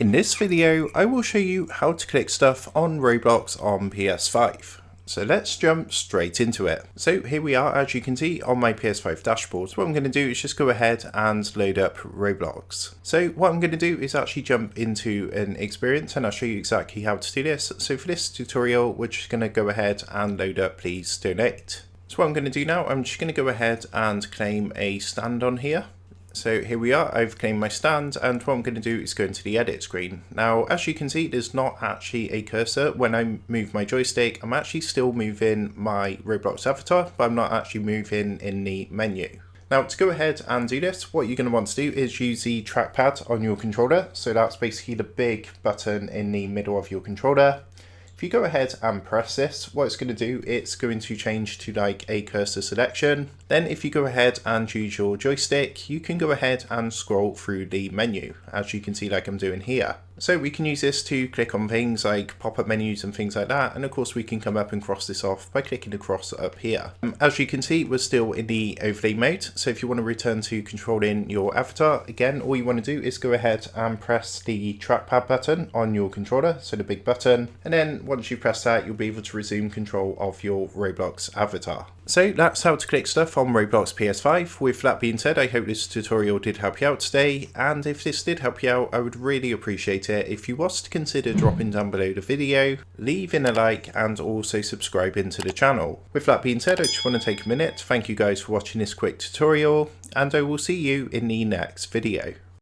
In this video, I will show you how to click stuff on Roblox on PS5. So let's jump straight into it. So here we are, as you can see on my PS5 dashboard. What I'm going to do is just go ahead and load up Roblox. So what I'm going to do is actually jump into an experience and I'll show you exactly how to do this. So for this tutorial, we're just going to go ahead and load up Please Donate. So what I'm going to do now, I'm just going to go ahead and claim a stand on here. So here we are, I've claimed my stand, and what I'm going to do is go into the edit screen. Now, as you can see, there's not actually a cursor. When I move my joystick, I'm actually still moving my Roblox avatar, but I'm not actually moving in the menu. Now, to go ahead and do this, what you're going to want to do is use the trackpad on your controller. So that's basically the big button in the middle of your controller. If you go ahead and press this, what it's going to do, it's going to change to like a cursor selection. Then if you go ahead and use your joystick, you can go ahead and scroll through the menu, as you can see like I'm doing here. So we can use this to click on things like pop-up menus and things like that. And of course we can come up and cross this off by clicking across up here. As you can see, we're still in the overlay mode. So if you want to return to controlling your avatar, again, all you want to do is go ahead and press the trackpad button on your controller. So the big button. And then once you press that, you'll be able to resume control of your Roblox avatar. So that's how to click stuff on Roblox PS5. With that being said, I hope this tutorial did help you out today, and if this did help you out, I would really appreciate it if you was to consider dropping down below the video, leaving a like, and also subscribing to the channel. With that being said, I just want to take a minute to thank you guys for watching this quick tutorial, and I will see you in the next video.